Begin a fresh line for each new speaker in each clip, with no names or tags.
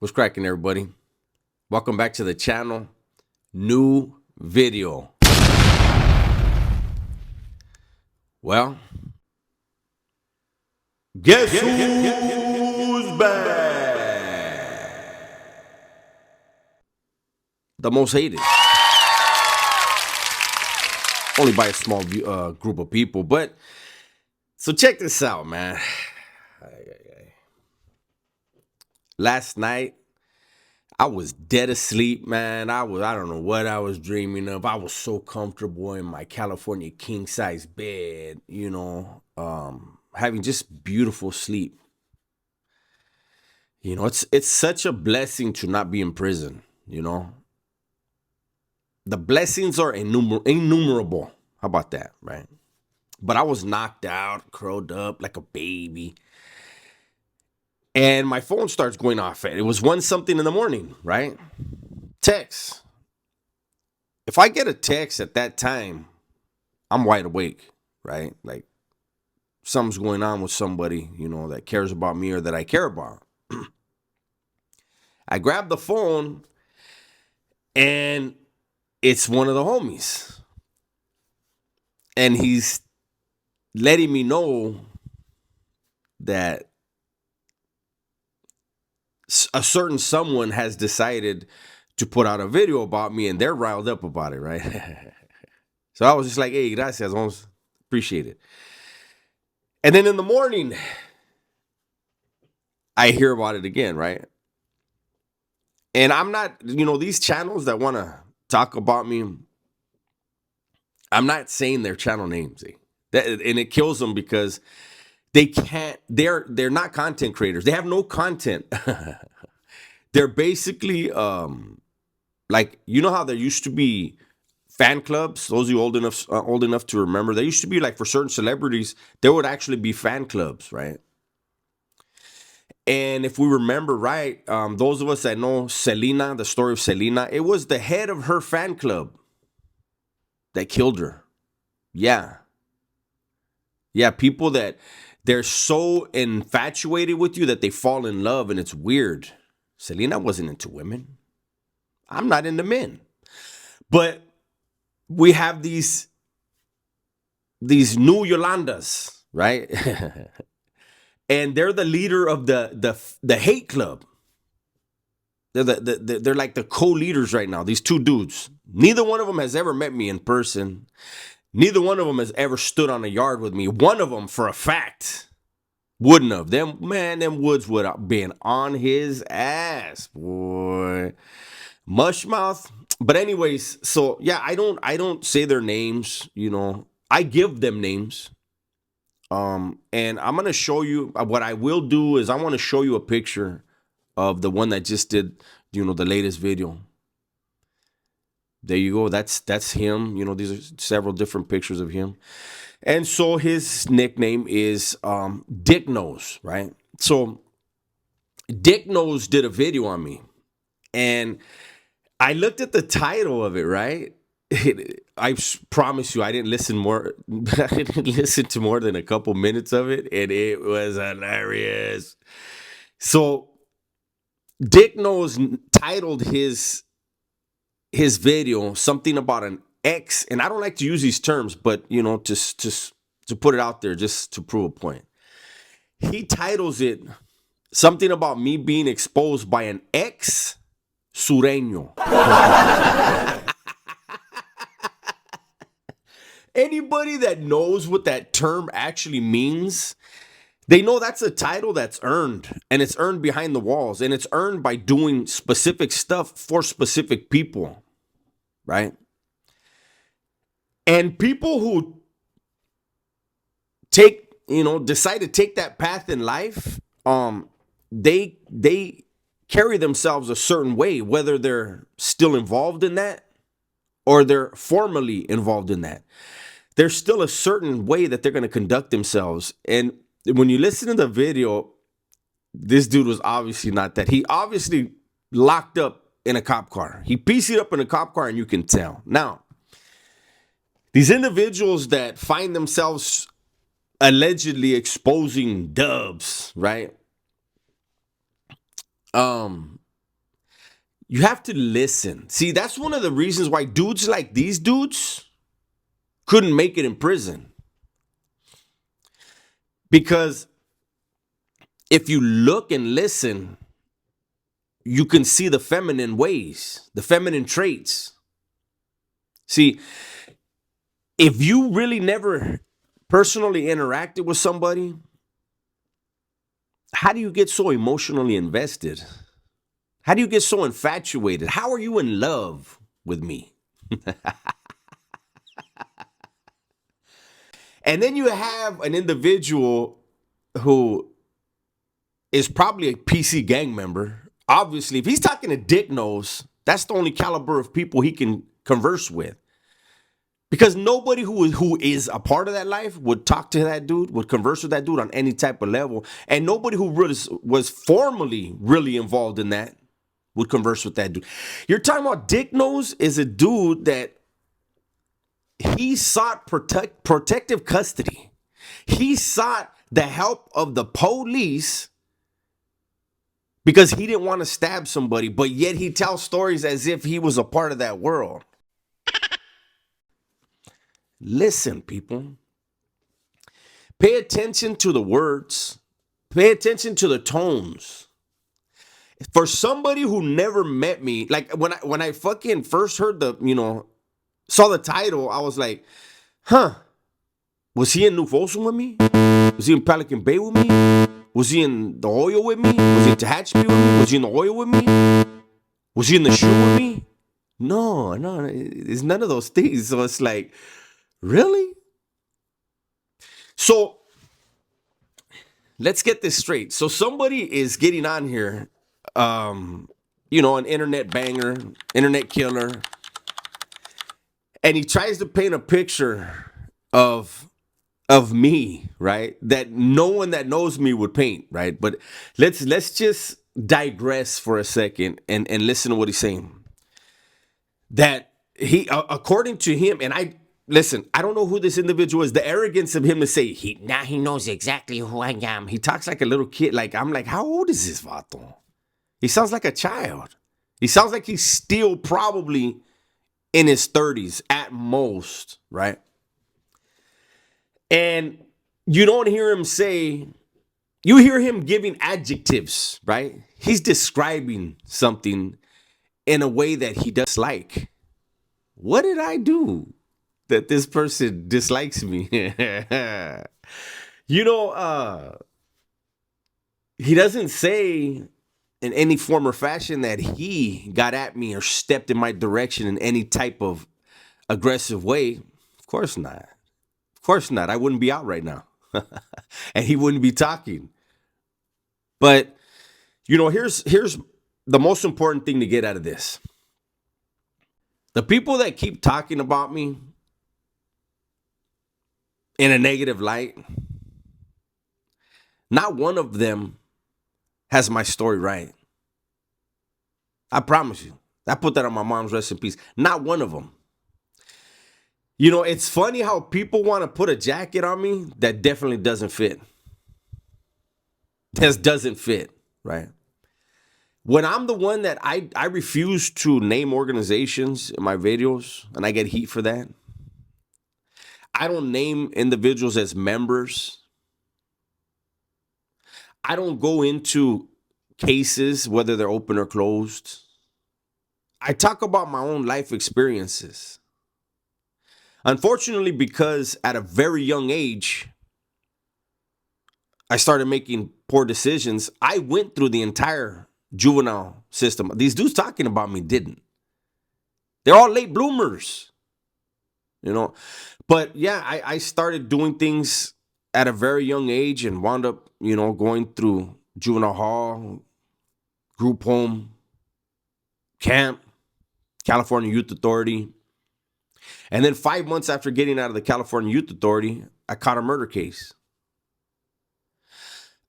What's cracking, everybody? Welcome back to the channel. New video. Well, guess who's back? The most hated. Only by a small group of people. But, so check this out, man. Last night, I was dead asleep, man. I don't know what I was dreaming of. I was so comfortable in my California king size bed, having just beautiful sleep. It's such a blessing to not be in prison. The blessings are innumerable. How about that, right? But I was knocked out, curled up like a baby. And my phone starts going off. It was 1 something in the morning, right? Text. If I get a text at that time, I'm wide awake, right? Like something's going on with somebody, that cares about me or that I care about. I grab the phone and it's one of the homies. And he's letting me know that a certain someone has decided to put out a video about me and they're riled up about it, right? So I was just like, hey, gracias, almost appreciate it. And then in the morning, I hear about it again, right? And I'm not, these channels that want to talk about me, I'm not saying their channel names. And it kills them because they can't, they're not content creators. They have no content. They're basically like, how there used to be fan clubs. Those of you old enough to remember, there used to be, like, for certain celebrities, there would actually be fan clubs, right? And if we remember right, those of us that know Selena, the story of Selena, it was the head of her fan club that killed her. Yeah, people that they're so infatuated with you that they fall in love, and it's weird. Selena wasn't into women. I'm not into men. But we have these new Yolandas, right? And they're the leader of the hate club. They're like the co-leaders right now. These two dudes. Neither one of them has ever met me in person. Neither one of them has ever stood on a yard with me. One of them, for a fact, wouldn't have. Them Woods would have been on his ass, boy. Mushmouth. But anyways, so yeah, I don't say their names. I give them names. And I'm gonna show you what I will do is I want to show you a picture of the one that just did, the latest video. There you go. That's him. These are several different pictures of him. And so his nickname is Dick Nose, right? So Dick Nose did a video on me. And I looked at the title of it, right? I promise you, I didn't listen to more than a couple minutes of it, and it was hilarious. So Dick Nose titled his video something about an ex, and I don't like to use these terms, but just to put it out there, just to prove a point. He titles it something about me being exposed by an ex sureño. Anybody that knows what that term actually means, they know that's a title that's earned, and it's earned behind the walls, and it's earned by doing specific stuff for specific people, right? And people who decide to take that path in life, they carry themselves a certain way, whether they're still involved in that or they're formally involved in that. There's still a certain way that they're going to conduct themselves. And when you listen to the video, this dude was obviously not that. He obviously locked up in a cop car. He PC'd up in a cop car, and you can tell. Now, these individuals that find themselves allegedly exposing Dubs, right? You have to listen. See, that's one of the reasons why dudes like these dudes couldn't make it in prison. Because if you look and listen, you can see the feminine ways, the feminine traits. See, if you really never personally interacted with somebody, how do you get so emotionally invested? How do you get so infatuated? How are you in love with me? And then you have an individual who is probably a PC gang member. Obviously, if he's talking to Dick Nose, that's the only caliber of people he can converse with. Because nobody who is a part of that life would talk to that dude, would converse with that dude on any type of level. And nobody who really was formally really involved in that would converse with that dude. You're talking about Dick Nose is a dude that he sought protective custody. He sought the help of the police because he didn't want to stab somebody, but yet he tells stories as if he was a part of that world. Listen, people. Pay attention to the words. Pay attention to the tones. For somebody who never met me, like when I fucking first heard saw the title, I was like, huh, was he in New Folsom with me? Was he in Pelican Bay with me? Was he in the oil with me? Was he in Tehachapi with me? Was he in the oil with me? Was he in the shoe with me? No, it's none of those things. So it's like, really? So let's get this straight. So somebody is getting on here, an internet banger, internet killer, and he tries to paint a picture of me, right? That no one that knows me would paint, right? But let's just digress for a second and listen to what he's saying. That he, according to him, and I don't know who this individual is. The arrogance of him to say he knows exactly who I am. He talks like a little kid. Like I'm like, how old is this vato? He sounds like a child. He sounds like he's still probably in his 30s at most, right? And you don't hear him say, you hear him giving adjectives, right? He's describing something in a way that he does like. What did I do that this person dislikes me? He doesn't say in any form or fashion that he got at me or stepped in my direction in any type of aggressive way. Of course not. Of course not. I wouldn't be out right now. And he wouldn't be talking. But, here's the most important thing to get out of this. The people that keep talking about me in a negative light, not one of them has my story right. I promise you. I put that on my mom's rest in peace. Not one of them. It's funny how people want to put a jacket on me that definitely doesn't fit. This doesn't fit, right? When I'm the one that I refuse to name organizations in my videos, and I get heat for that. I don't name individuals as members. I don't go into cases, whether they're open or closed. I talk about my own life experiences. Unfortunately, because at a very young age, I started making poor decisions. I went through the entire juvenile system. These dudes talking about me didn't. They're all late bloomers, But yeah, I started doing things at a very young age and wound up, going through juvenile hall, group home, camp, California Youth Authority. And then 5 months after getting out of the California Youth Authority, I caught a murder case.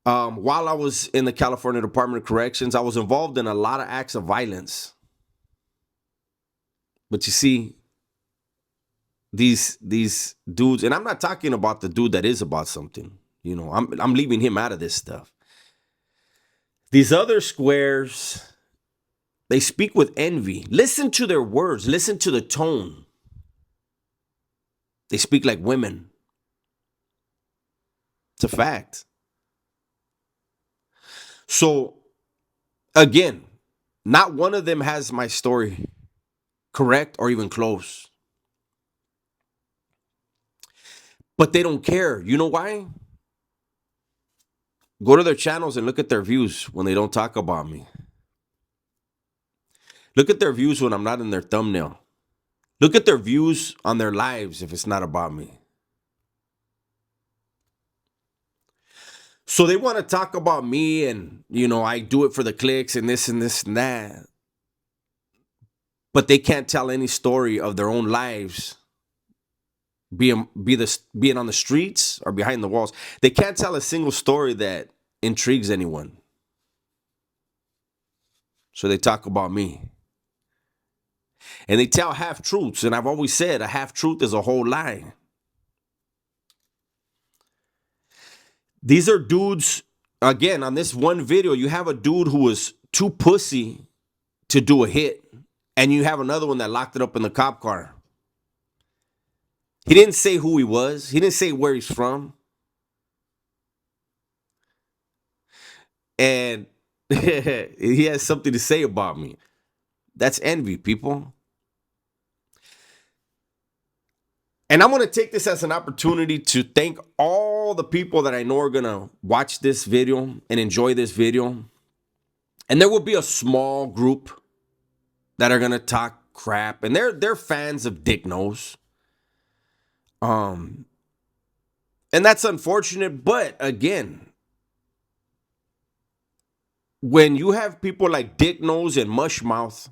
While I was in the California Department of Corrections, I was involved in a lot of acts of violence. But you see, these dudes, and I'm not talking about the dude that is about something. I'm leaving him out of this stuff. These other squares They speak with envy. Listen to their words. Listen to the tone. They speak like women. It's a fact. So, again, not one of them has my story correct or even close. But they don't care. You know why? Go to their channels and look at their views when they don't talk about me. Look at their views when I'm not in their thumbnail. Look at their views on their lives if it's not about me. So they want to talk about me and, I do it for the clicks and this and this and that. But they can't tell any story of their own lives, being on the streets or behind the walls. They can't tell a single story that intrigues anyone. So they talk about me. And they tell half truths. And I've always said a half truth is a whole lie. These are dudes, again, on this one video, you have a dude who was too pussy to do a hit. And you have another one that locked it up in the cop car. He didn't say who he was. He didn't say where he's from. And he has something to say about me. That's envy, people. And I'm going to take this as an opportunity to thank all the people that I know are going to watch this video and enjoy this video. And there will be a small group that are going to talk crap. And they're fans of Dick Knows. And that's unfortunate. But again, when you have people like Dick Knows and Mushmouth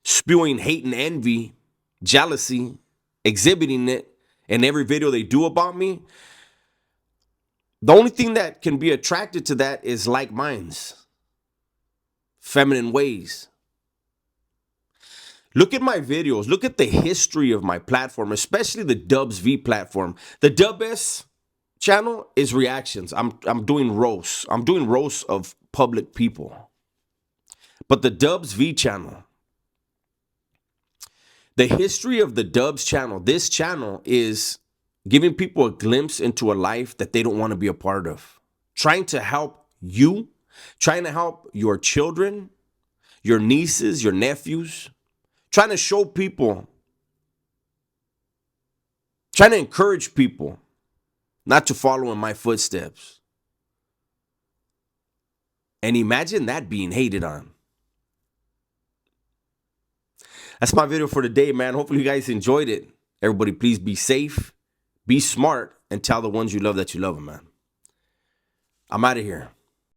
spewing hate and envy, jealousy, exhibiting it in every video they do about me, the only thing that can be attracted to that is like minds, feminine ways. Look at my videos. Look at the history of my platform, especially the Dubs V platform. The Dub S channel is reactions. I'm doing roasts. I'm doing roasts of public people. But the Dubs V channel, the history of the Dubs channel, this channel is giving people a glimpse into a life that they don't want to be a part of. Trying to help you, trying to help your children, your nieces, your nephews, trying to show people, trying to encourage people not to follow in my footsteps. And imagine that being hated on. That's my video for today, man. Hopefully you guys enjoyed it. Everybody, please be safe, be smart, and tell the ones you love that you love them, man. I'm out of here.